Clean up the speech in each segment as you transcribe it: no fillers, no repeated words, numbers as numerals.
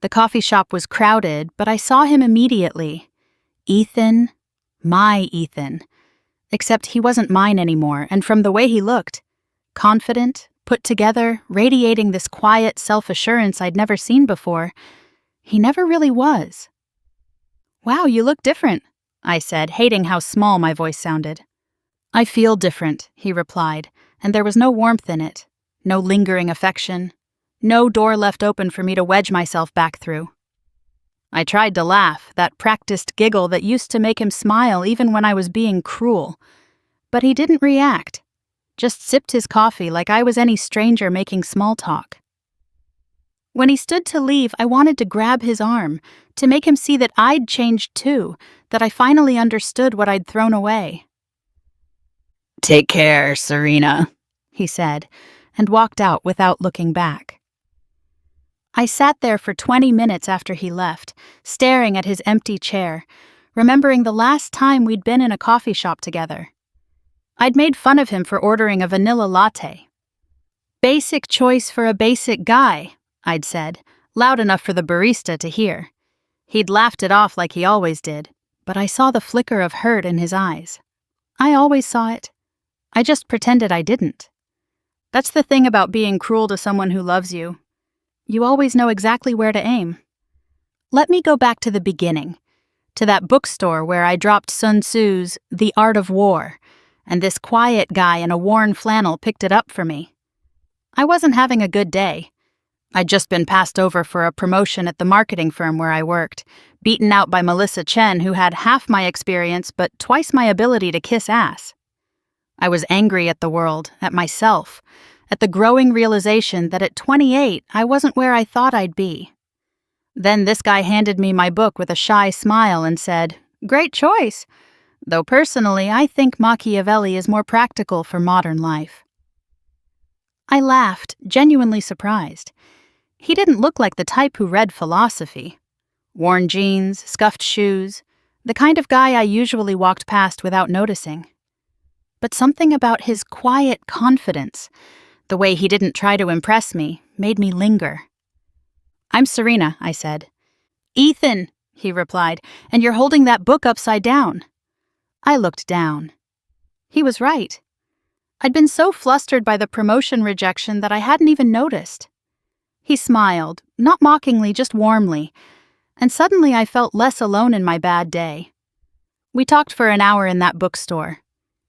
The coffee shop was crowded, but I saw him immediately. Ethan, my Ethan. Except he wasn't mine anymore, and from the way he looked, confident, put together, radiating this quiet self-assurance I'd never seen before, he never really was. "Wow, you look different," I said, hating how small my voice sounded. "I feel different," he replied, and there was no warmth in it, no lingering affection, no door left open for me to wedge myself back through. I tried to laugh, that practiced giggle that used to make him smile even when I was being cruel. But he didn't react, just sipped his coffee like I was any stranger making small talk. When he stood to leave, I wanted to grab his arm, to make him see that I'd changed too, that I finally understood what I'd thrown away. "Take care, Serena," he said, and walked out without looking back. I sat there for 20 minutes after he left, staring at his empty chair, remembering the last time we'd been in a coffee shop together. I'd made fun of him for ordering a vanilla latte. "Basic choice for a basic guy," I'd said, loud enough for the barista to hear. He'd laughed it off like he always did, but I saw the flicker of hurt in his eyes. I always saw it. I just pretended I didn't. That's the thing about being cruel to someone who loves you. You always know exactly where to aim. Let me go back to the beginning, to that bookstore where I dropped Sun Tzu's The Art of War, and this quiet guy in a worn flannel picked it up for me. I wasn't having a good day. I'd just been passed over for a promotion at the marketing firm where I worked, beaten out by Melissa Chen, who had half my experience but twice my ability to kiss ass. I was angry at the world, at myself, at the growing realization that at 28 I wasn't where I thought I'd be. Then this guy handed me my book with a shy smile and said, "Great choice, though personally I think Machiavelli is more practical for modern life." I laughed, genuinely surprised. He didn't look like the type who read philosophy. Worn jeans, scuffed shoes, the kind of guy I usually walked past without noticing. But something about his quiet confidence, the way he didn't try to impress me, made me linger. "I'm Serena," I said. "Ethan," he replied, "and you're holding that book upside down." I looked down. He was right. I'd been so flustered by the promotion rejection that I hadn't even noticed. He smiled, not mockingly, just warmly, and suddenly I felt less alone in my bad day. We talked for an hour in that bookstore.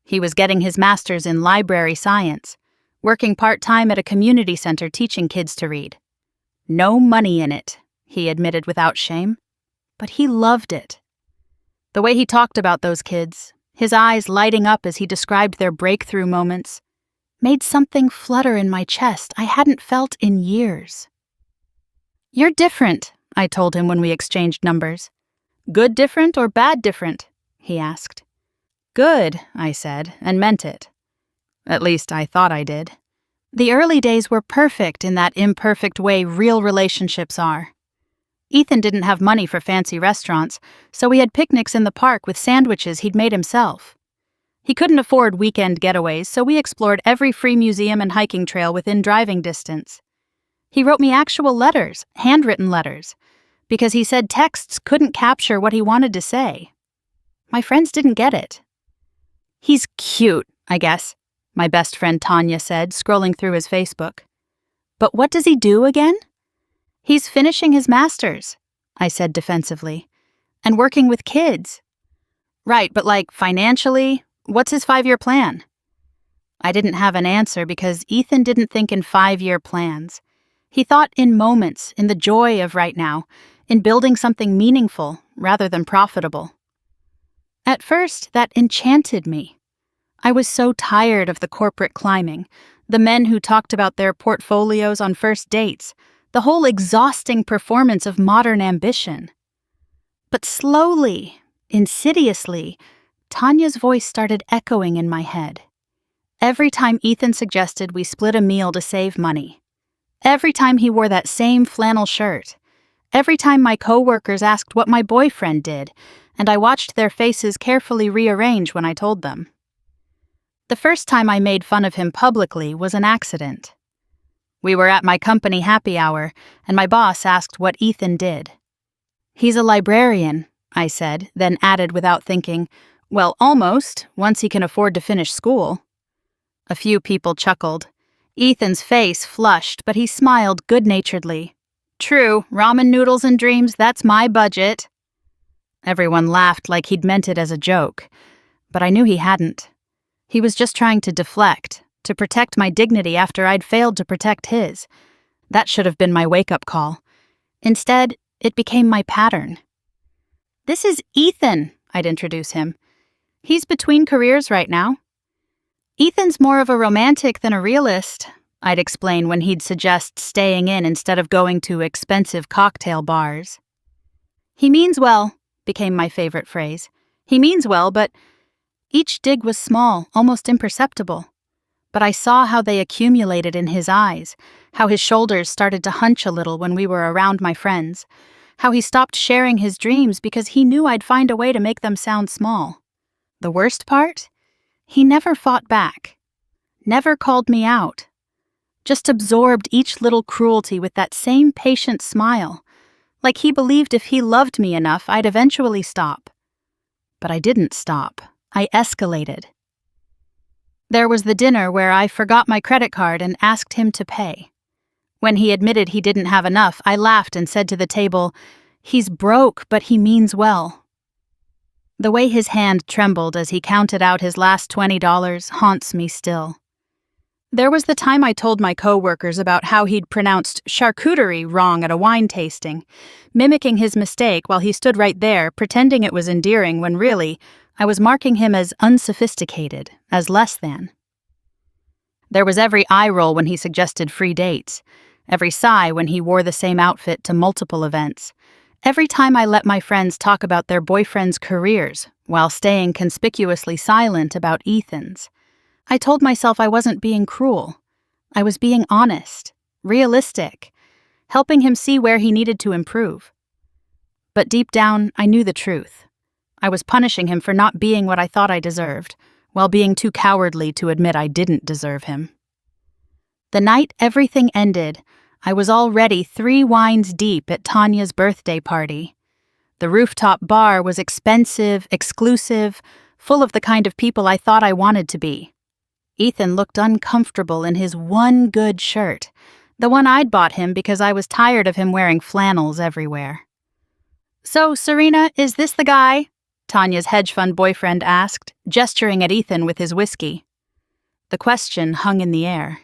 He was getting his master's in library science, working part-time at a community center teaching kids to read. No money in it, he admitted without shame, but he loved it. The way he talked about those kids, his eyes lighting up as he described their breakthrough moments, made something flutter in my chest I hadn't felt in years. "You're different," I told him when we exchanged numbers. "Good different or bad different?" he asked. "Good," I said, and meant it. At least I thought I did. The early days were perfect in that imperfect way real relationships are. Ethan didn't have money for fancy restaurants, so we had picnics in the park with sandwiches he'd made himself. He couldn't afford weekend getaways, so we explored every free museum and hiking trail within driving distance. He wrote me actual letters, handwritten letters, because he said texts couldn't capture what he wanted to say. My friends didn't get it. "He's cute, I guess," my best friend Tanya said, scrolling through his Facebook. "But what does he do again?" "He's finishing his master's," I said defensively, "and working with kids." "Right, but like financially, what's his 5-year plan?" I didn't have an answer because Ethan didn't think in 5-year plans. He thought in moments, in the joy of right now, in building something meaningful rather than profitable. At first, that enchanted me. I was so tired of the corporate climbing, the men who talked about their portfolios on first dates, the whole exhausting performance of modern ambition. But slowly, insidiously, Tanya's voice started echoing in my head. Every time Ethan suggested we split a meal to save money. Every time he wore that same flannel shirt. Every time my coworkers asked what my boyfriend did, and I watched their faces carefully rearrange when I told them. The first time I made fun of him publicly was an accident. We were at my company happy hour, and my boss asked what Ethan did. "He's a librarian," I said, then added without thinking, "Well, almost, once he can afford to finish school." A few people chuckled. Ethan's face flushed, but he smiled good-naturedly. "True, ramen noodles and dreams, that's my budget." Everyone laughed like he'd meant it as a joke, but I knew he hadn't. He was just trying to deflect, to protect my dignity after I'd failed to protect his. That should have been my wake-up call. Instead, it became my pattern. "This is Ethan," I'd introduce him. "He's between careers right now." "Ethan's more of a romantic than a realist," I'd explain when he'd suggest staying in instead of going to expensive cocktail bars. "He means well," became my favorite phrase. "He means well, but..." Each dig was small, almost imperceptible. But I saw how they accumulated in his eyes, how his shoulders started to hunch a little when we were around my friends, how he stopped sharing his dreams because he knew I'd find a way to make them sound small. The worst part? He never fought back, never called me out, just absorbed each little cruelty with that same patient smile, like he believed if he loved me enough, I'd eventually stop. But I didn't stop. I escalated. There was the dinner where I forgot my credit card and asked him to pay. When he admitted he didn't have enough, I laughed and said to the table, "He's broke, but he means well." The way his hand trembled as he counted out his last $20 haunts me still. There was the time I told my coworkers about how he'd pronounced charcuterie wrong at a wine tasting, mimicking his mistake while he stood right there pretending it was endearing when really, I was marking him as unsophisticated, as less than. There was every eye roll when he suggested free dates, every sigh when he wore the same outfit to multiple events, every time I let my friends talk about their boyfriends' careers while staying conspicuously silent about Ethan's. I told myself I wasn't being cruel. I was being honest, realistic, helping him see where he needed to improve. But deep down, I knew the truth. I was punishing him for not being what I thought I deserved, while being too cowardly to admit I didn't deserve him. The night everything ended, I was already 3 wines deep at Tanya's birthday party. The rooftop bar was expensive, exclusive, full of the kind of people I thought I wanted to be. Ethan looked uncomfortable in his one good shirt, the one I'd bought him because I was tired of him wearing flannels everywhere. "So, Serena, is this the guy?" Tanya's hedge fund boyfriend asked, gesturing at Ethan with his whiskey. The question hung in the air.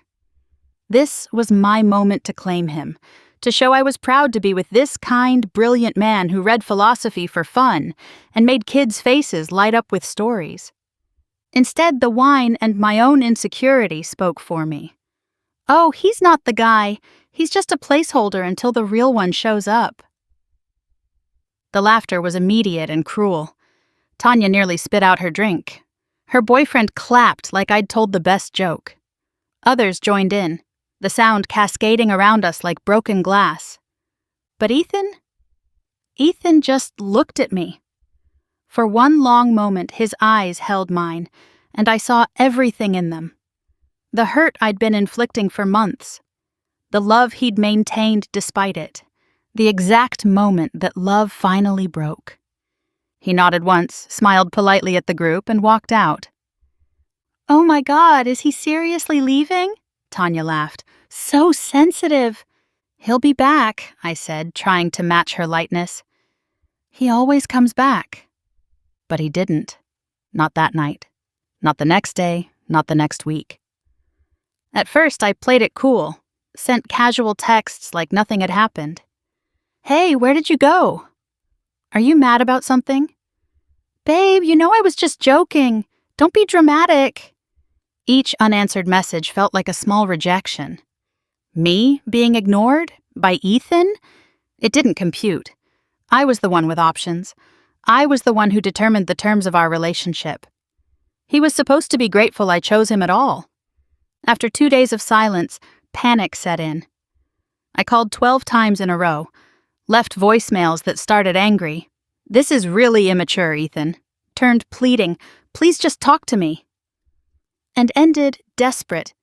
This was my moment to claim him, to show I was proud to be with this kind, brilliant man who read philosophy for fun and made kids' faces light up with stories. Instead, the wine and my own insecurity spoke for me. "Oh, he's not the guy. He's just a placeholder until the real one shows up." The laughter was immediate and cruel. Tanya nearly spit out her drink. Her boyfriend clapped like I'd told the best joke. Others joined in, the sound cascading around us like broken glass. But Ethan? Ethan just looked at me. For one long moment, his eyes held mine, and I saw everything in them. The hurt I'd been inflicting for months. The love he'd maintained despite it. The exact moment that love finally broke. He nodded once, smiled politely at the group, and walked out. "Oh my God, is he seriously leaving?" Tanya laughed. "So sensitive." "He'll be back," I said, trying to match her lightness. "He always comes back." But he didn't. Not that night. Not the next day, not the next week. At first, I played it cool, sent casual texts like nothing had happened. "Hey, where did you go? Are you mad about something?" "Babe, you know I was just joking. Don't be dramatic." Each unanswered message felt like a small rejection. Me being ignored? By Ethan? It didn't compute. I was the one with options. I was the one who determined the terms of our relationship. He was supposed to be grateful I chose him at all. After 2 days of silence, panic set in. I called 12 times in a row, left voicemails that started angry. "This is really immature, Ethan," turned pleading, "Please just talk to me," and ended desperate.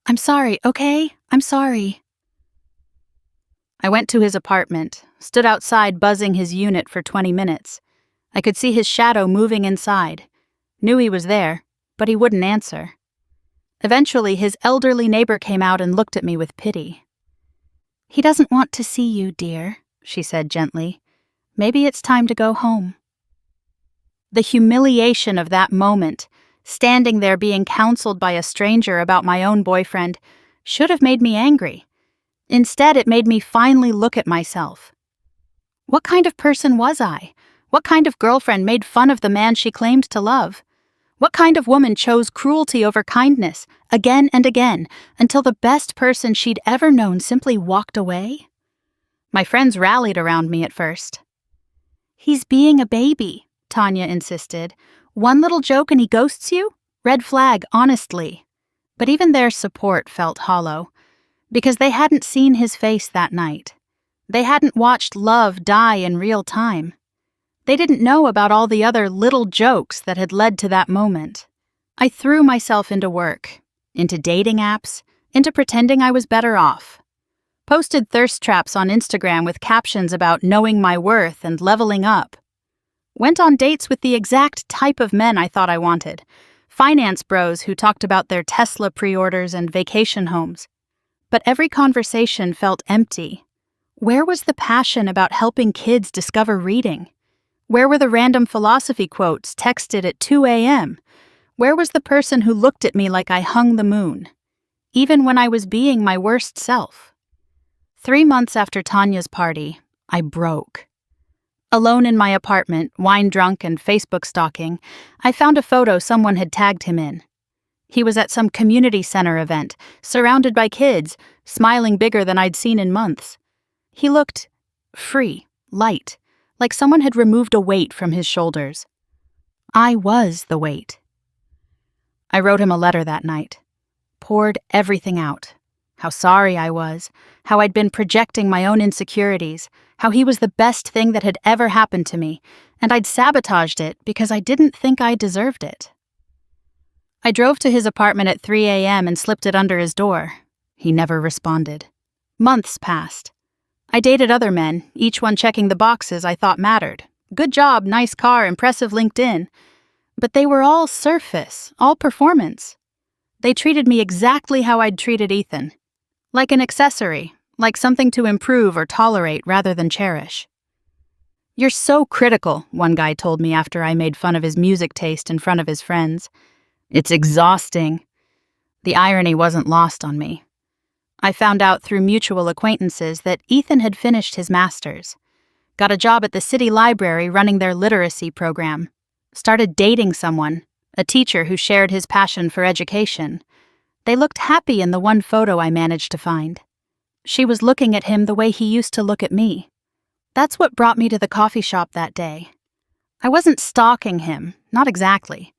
"I'm sorry, okay? I'm sorry. I went to his apartment, stood outside buzzing his unit for 20 minutes. I could see his shadow moving inside. Knew he was there, but he wouldn't answer. Eventually, his elderly neighbor came out and looked at me with pity. "He doesn't want to see you, dear," she said gently. "Maybe it's time to go home." The humiliation of that moment, standing there being counseled by a stranger about my own boyfriend, should have made me angry. Instead, it made me finally look at myself. What kind of person was I? What kind of girlfriend made fun of the man she claimed to love? What kind of woman chose cruelty over kindness, again and again, until the best person she'd ever known simply walked away? My friends rallied around me at first. "He's being a baby," Tanya insisted. "One little joke and he ghosts you? Red flag, honestly." But even their support felt hollow, because they hadn't seen his face that night. They hadn't watched love die in real time. They didn't know about all the other little jokes that had led to that moment. I threw myself into work, into dating apps, into pretending I was better off. Posted thirst traps on Instagram with captions about knowing my worth and leveling up. Went on dates with the exact type of men I thought I wanted. Finance bros who talked about their Tesla pre-orders and vacation homes. But every conversation felt empty. Where was the passion about helping kids discover reading? Where were the random philosophy quotes texted at 2 a.m.? Where was the person who looked at me like I hung the moon? Even when I was being my worst self. 3 months after Tanya's party, I broke. Alone in my apartment, wine-drunk and Facebook stalking, I found a photo someone had tagged him in. He was at some community center event, surrounded by kids, smiling bigger than I'd seen in months. He looked free, light, like someone had removed a weight from his shoulders. I was the weight. I wrote him a letter that night. Poured everything out. How sorry I was, how I'd been projecting my own insecurities, how he was the best thing that had ever happened to me, and I'd sabotaged it because I didn't think I deserved it. I drove to his apartment at 3 a.m. and slipped it under his door. He never responded. Months passed. I dated other men, each one checking the boxes I thought mattered. Good job, nice car, impressive LinkedIn. But they were all surface, all performance. They treated me exactly how I'd treated Ethan. Like an accessory, like something to improve or tolerate rather than cherish. "You're so critical," one guy told me after I made fun of his music taste in front of his friends. "It's exhausting." The irony wasn't lost on me. I found out through mutual acquaintances that Ethan had finished his master's, got a job at the city library running their literacy program, started dating someone, a teacher who shared his passion for education. They looked happy in the one photo I managed to find. She was looking at him the way he used to look at me. That's what brought me to the coffee shop that day. I wasn't stalking him, not exactly.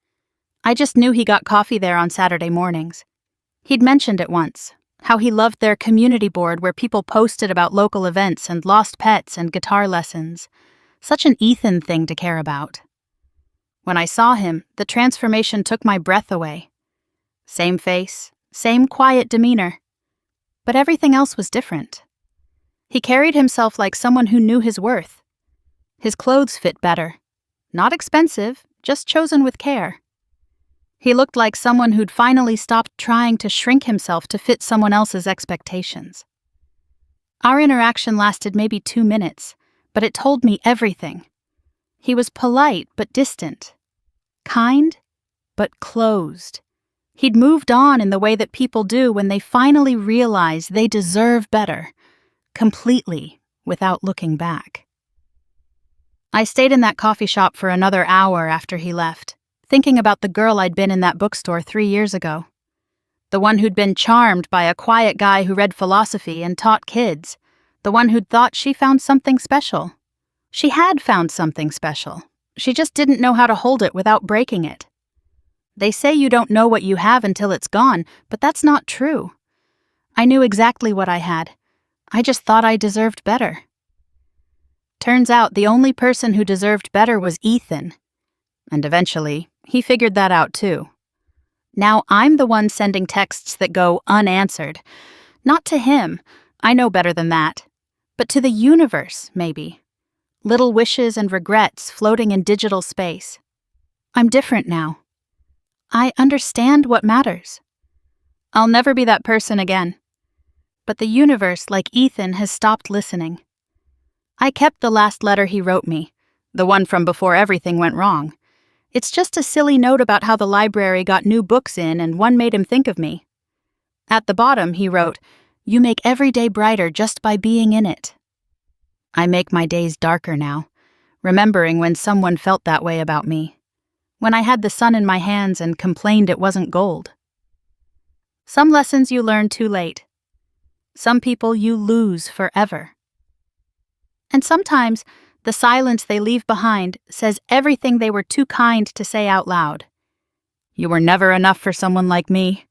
I just knew he got coffee there on Saturday mornings. He'd mentioned it once. How he loved their community board where people posted about local events and lost pets and guitar lessons. Such an Ethan thing to care about. When I saw him, the transformation took my breath away. Same face, same quiet demeanor. But everything else was different. He carried himself like someone who knew his worth. His clothes fit better. Not expensive, just chosen with care. He looked like someone who'd finally stopped trying to shrink himself to fit someone else's expectations. Our interaction lasted maybe 2 minutes, but it told me everything. He was polite but distant. Kind but closed. He'd moved on in the way that people do when they finally realize they deserve better, completely, without looking back. I stayed in that coffee shop for another hour after he left, thinking about the girl I'd been in that bookstore 3 years ago. The one who'd been charmed by a quiet guy who read philosophy and taught kids. The one who'd thought she found something special. She had found something special. She just didn't know how to hold it without breaking it. They say you don't know what you have until it's gone, but that's not true. I knew exactly what I had. I just thought I deserved better. Turns out the only person who deserved better was Ethan. And eventually, he figured that out too. Now I'm the one sending texts that go unanswered. Not to him, I know better than that. But to the universe, maybe. Little wishes and regrets floating in digital space. I'm different now. I understand what matters. I'll never be that person again. But the universe, like Ethan, has stopped listening. I kept the last letter he wrote me, the one from before everything went wrong. It's just a silly note about how the library got new books in and one made him think of me. At the bottom, he wrote, "You make every day brighter just by being in it." I make my days darker now, remembering when someone felt that way about me, when I had the sun in my hands and complained it wasn't gold. Some lessons you learn too late. Some people you lose forever. And sometimes, the silence they leave behind says everything they were too kind to say out loud. You were never enough for someone like me.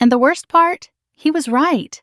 And the worst part? He was right.